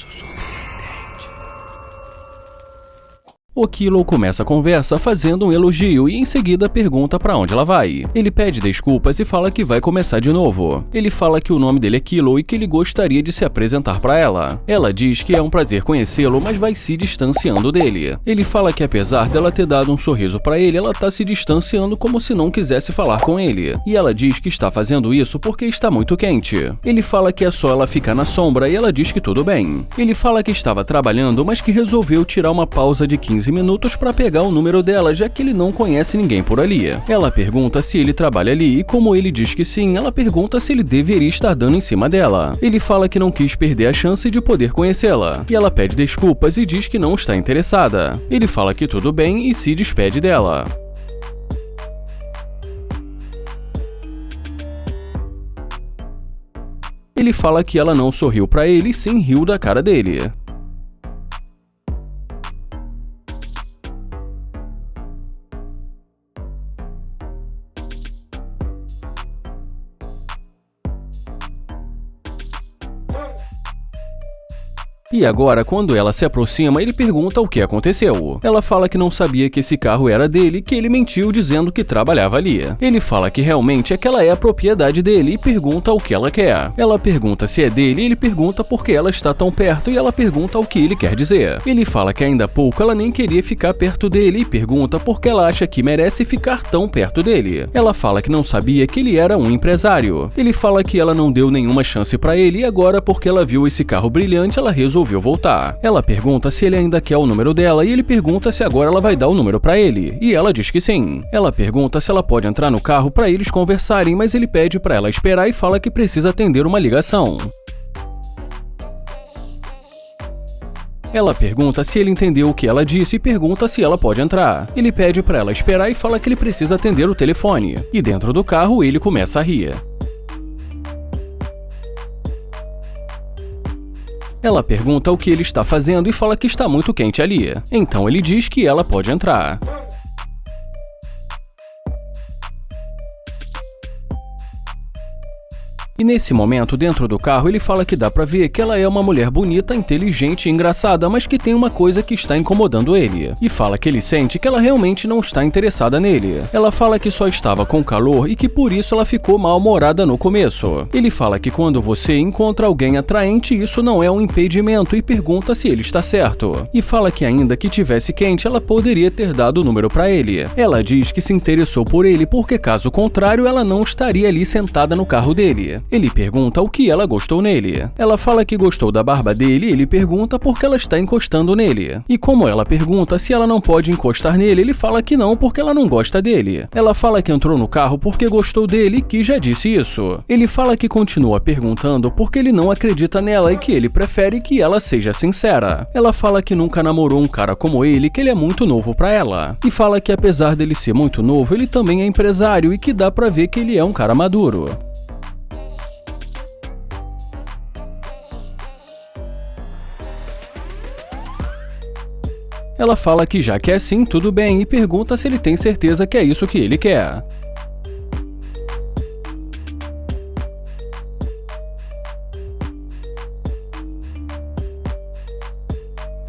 Caso surpreendente. O Kilo começa a conversa fazendo um elogio e em seguida pergunta pra onde ela vai. Ele pede desculpas e fala que vai começar de novo. Ele fala que o nome dele é Kilo e que ele gostaria de se apresentar pra ela. Ela diz que é um prazer conhecê-lo, mas vai se distanciando dele. Ele fala que apesar dela ter dado um sorriso pra ele, ela tá se distanciando como se não quisesse falar com ele. E ela diz que está fazendo isso porque está muito quente. Ele fala que é só ela ficar na sombra e ela diz que tudo bem. Ele fala que estava trabalhando, mas que resolveu tirar uma pausa de 15 minutos para pegar o número dela, já que ele não conhece ninguém por ali. Ela pergunta se ele trabalha ali e como ele diz que sim, ela pergunta se ele deveria estar dando em cima dela. Ele fala que não quis perder a chance de poder conhecê-la. E ela pede desculpas e diz que não está interessada. Ele fala que tudo bem e se despede dela. Ele fala que ela não sorriu para ele e sim riu da cara dele. E agora, quando ela se aproxima, ele pergunta o que aconteceu. Ela fala que não sabia que esse carro era dele e que ele mentiu dizendo que trabalhava ali. Ele fala que realmente aquela é a propriedade dele e pergunta o que ela quer. Ela pergunta se é dele e ele pergunta por que ela está tão perto e ela pergunta o que ele quer dizer. Ele fala que ainda há pouco ela nem queria ficar perto dele e pergunta por que ela acha que merece ficar tão perto dele. Ela fala que não sabia que ele era um empresário. Ele fala que ela não deu nenhuma chance pra ele e agora porque ela viu esse carro brilhante, ela resolveu voltar. Ela pergunta se ele ainda quer o número dela e ele pergunta se agora ela vai dar o número pra ele, e ela diz que sim. Ela pergunta se ela pode entrar no carro pra eles conversarem, mas ele pede pra ela esperar e fala que precisa atender uma ligação. Ela pergunta se ele entendeu o que ela disse e pergunta se ela pode entrar. Ele pede pra ela esperar e fala que ele precisa atender o telefone. E dentro do carro ele começa a rir. Ela pergunta o que ele está fazendo e fala que está muito quente ali. Então ele diz que ela pode entrar. E nesse momento, dentro do carro, ele fala que dá pra ver que ela é uma mulher bonita, inteligente e engraçada, mas que tem uma coisa que está incomodando ele. E fala que ele sente que ela realmente não está interessada nele. Ela fala que só estava com calor e que por isso ela ficou mal-humorada no começo. Ele fala que quando você encontra alguém atraente, isso não é um impedimento e pergunta se ele está certo. E fala que ainda que tivesse quente, ela poderia ter dado o número pra ele. Ela diz que se interessou por ele porque, caso contrário, ela não estaria ali sentada no carro dele. Ele pergunta o que ela gostou nele. Ela fala que gostou da barba dele e ele pergunta por que ela está encostando nele. E como ela pergunta se ela não pode encostar nele, ele fala que não porque ela não gosta dele. Ela fala que entrou no carro porque gostou dele e que já disse isso. Ele fala que continua perguntando porque ele não acredita nela e que ele prefere que ela seja sincera. Ela fala que nunca namorou um cara como ele, que ele é muito novo pra ela. E fala que apesar dele ser muito novo, ele também é empresário e que dá pra ver que ele é um cara maduro. Ela fala que já quer sim, tudo bem, e pergunta se ele tem certeza que é isso que ele quer.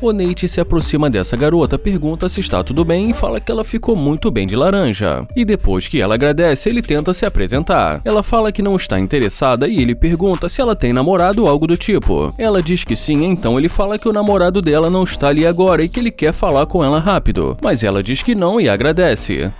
O Nate se aproxima dessa garota, pergunta se está tudo bem e fala que ela ficou muito bem de laranja. E depois que ela agradece, ele tenta se apresentar. Ela fala que não está interessada e ele pergunta se ela tem namorado ou algo do tipo. Ela diz que sim, então ele fala que o namorado dela não está ali agora e que ele quer falar com ela rápido. Mas ela diz que não e agradece.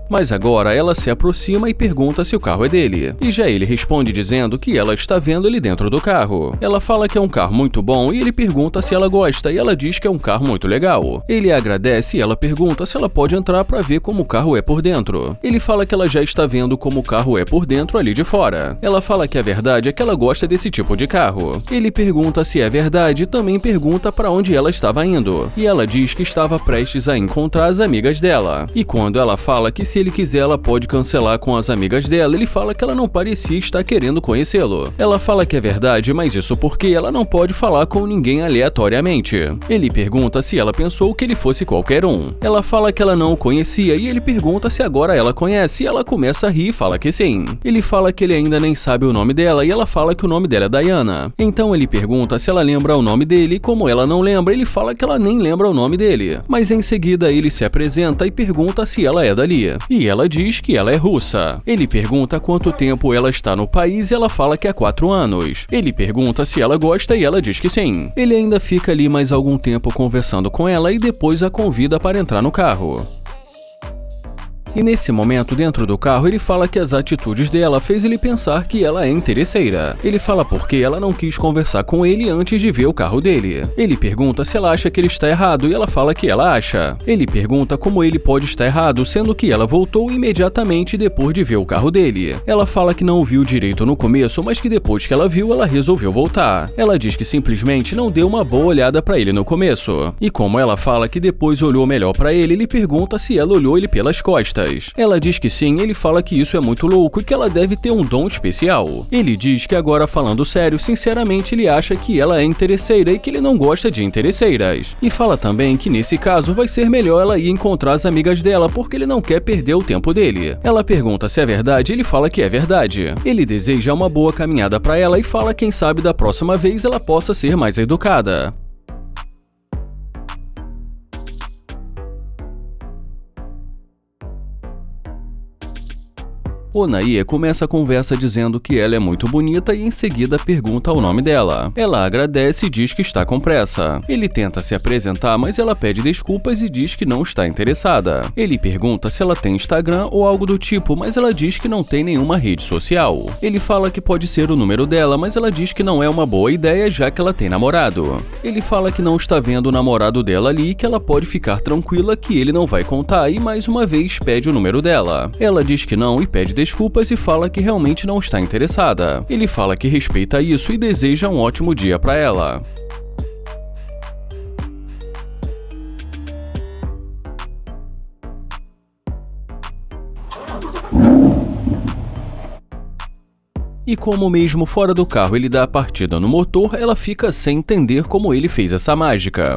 Mas agora ela se aproxima e pergunta se o carro é dele. E já ele responde dizendo que ela está vendo ele dentro do carro. Ela fala que é um carro muito bom e ele pergunta se ela gosta e ela diz que é um carro muito legal. Ele agradece e ela pergunta se ela pode entrar para ver como o carro é por dentro. Ele fala que ela já está vendo como o carro é por dentro ali de fora. Ela fala que a verdade é que ela gosta desse tipo de carro. Ele pergunta se é verdade e também pergunta para onde ela estava indo. E ela diz que estava prestes a encontrar as amigas dela. E quando ela fala que se se ele quiser ela pode cancelar com as amigas dela. Ele fala que ela não parecia estar querendo conhecê-lo. Ela fala que é verdade, mas isso porque ela não pode falar com ninguém aleatoriamente. Ele pergunta se ela pensou que ele fosse qualquer um. Ela fala que ela não o conhecia e ele pergunta se agora ela conhece e ela começa a rir e fala que sim. Ele fala que ele ainda nem sabe o nome dela e ela fala que o nome dela é Diana. Então ele pergunta se ela lembra o nome dele e como ela não lembra, ele fala que ela nem lembra o nome dele. Mas em seguida ele se apresenta e pergunta se ela é dali. E ela diz que ela é russa. Ele pergunta quanto tempo ela está no país e ela fala que há 4 anos. Ele pergunta se ela gosta e ela diz que sim. Ele ainda fica ali mais algum tempo conversando com ela e depois a convida para entrar no carro. E nesse momento, dentro do carro, ele fala que as atitudes dela fez ele pensar que ela é interesseira. Ele fala porque ela não quis conversar com ele antes de ver o carro dele. Ele pergunta se ela acha que ele está errado e ela fala que ela acha. Ele pergunta como ele pode estar errado, sendo que ela voltou imediatamente depois de ver o carro dele. Ela fala que não o viu direito no começo, mas que depois que ela viu, ela resolveu voltar. Ela diz que simplesmente não deu uma boa olhada para ele no começo. E como ela fala que depois olhou melhor para ele, ele pergunta se ela olhou ele pelas costas. Ela diz que sim, ele fala que isso é muito louco e que ela deve ter um dom especial. Ele diz que agora falando sério, sinceramente ele acha que ela é interesseira e que ele não gosta de interesseiras. E fala também que nesse caso vai ser melhor ela ir encontrar as amigas dela porque ele não quer perder o tempo dele. Ela pergunta se é verdade, ele fala que é verdade. Ele deseja uma boa caminhada para ela e fala quem sabe da próxima vez ela possa ser mais educada. Onaie começa a conversa dizendo que ela é muito bonita e em seguida pergunta o nome dela. Ela agradece e diz que está com pressa. Ele tenta se apresentar, mas ela pede desculpas e diz que não está interessada. Ele pergunta se ela tem Instagram ou algo do tipo, mas ela diz que não tem nenhuma rede social. Ele fala que pode ser o número dela, mas ela diz que não é uma boa ideia já que ela tem namorado. Ele fala que não está vendo o namorado dela ali e que ela pode ficar tranquila que ele não vai contar e mais uma vez pede o número dela. Ela diz que não e pede desculpas e fala que realmente não está interessada. Ele fala que respeita isso e deseja um ótimo dia para ela. E como mesmo fora do carro ele dá a partida no motor, ela fica sem entender como ele fez essa mágica.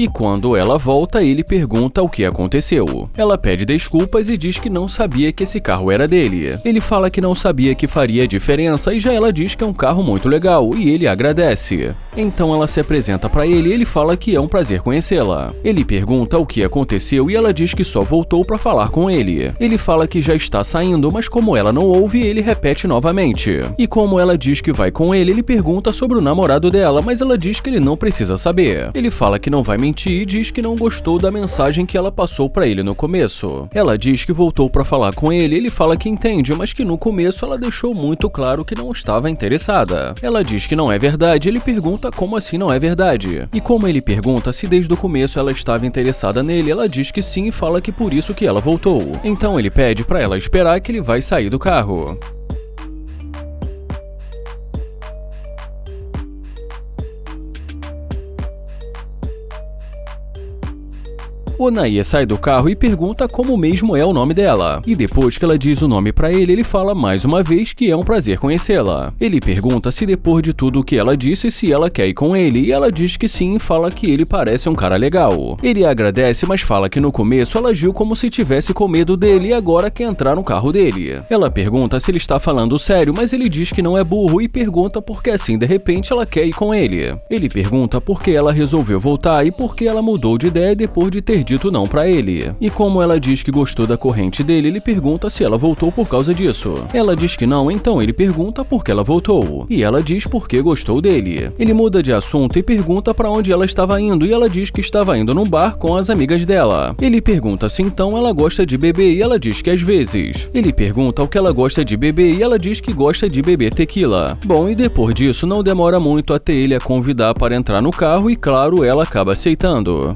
E quando ela volta, ele pergunta o que aconteceu. Ela pede desculpas e diz que não sabia que esse carro era dele. Ele fala que não sabia que faria diferença e já ela diz que é um carro muito legal e ele agradece. Então ela se apresenta para ele e ele fala que é um prazer conhecê-la. Ele pergunta o que aconteceu e ela diz que só voltou para falar com ele. Ele fala que já está saindo, mas como ela não ouve, ele repete novamente. E como ela diz que vai com ele, ele pergunta sobre o namorado dela, mas ela diz que ele não precisa saber. Ele fala que não vai mentir e diz que não gostou da mensagem que ela passou para ele no começo. Ela diz que voltou para falar com ele, ele fala que entende, mas que no começo ela deixou muito claro que não estava interessada. Ela diz que não é verdade, ele pergunta como assim não é verdade. E como ele pergunta se desde o começo ela estava interessada nele, ela diz que sim e fala que por isso que ela voltou. Então ele pede para ela esperar que ele vai sair do carro. Onaie sai do carro e pergunta como mesmo é o nome dela. E depois que ela diz o nome pra ele, ele fala mais uma vez que é um prazer conhecê-la. Ele pergunta se depois de tudo o que ela disse, se ela quer ir com ele, e ela diz que sim e fala que ele parece um cara legal. Ele agradece, mas fala que no começo ela agiu como se tivesse com medo dele e agora quer entrar no carro dele. Ela pergunta se ele está falando sério, mas ele diz que não é burro e pergunta por que assim de repente ela quer ir com ele. Ele pergunta por que ela resolveu voltar e por que ela mudou de ideia depois de ter dito não pra ele. E como ela diz que gostou da corrente dele, ele pergunta se ela voltou por causa disso. Ela diz que não, então ele pergunta por que ela voltou. E ela diz por que gostou dele. Ele muda de assunto e pergunta pra onde ela estava indo e ela diz que estava indo num bar com as amigas dela. Ele pergunta se então ela gosta de beber e ela diz que às vezes. Ele pergunta o que ela gosta de beber e ela diz que gosta de beber tequila. Bom, e depois disso não demora muito até ele a convidar para entrar no carro e claro, ela acaba aceitando.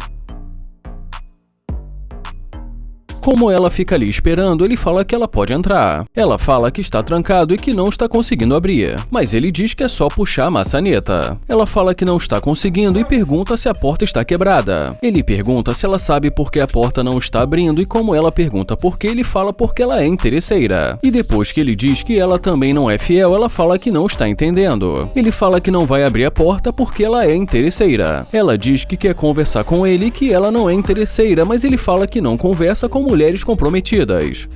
Como ela fica ali esperando, ele fala que ela pode entrar. Ela fala que está trancado e que não está conseguindo abrir, mas ele diz que é só puxar a maçaneta. Ela fala que não está conseguindo e pergunta se a porta está quebrada. Ele pergunta se ela sabe por que a porta não está abrindo e como ela pergunta por que, ele fala porque ela é interesseira. E depois que ele diz que ela também não é fiel, ela fala que não está entendendo. Ele fala que não vai abrir a porta porque ela é interesseira. Ela diz que quer conversar com ele e que ela não é interesseira, mas ele fala que não conversa com mulheres comprometidas.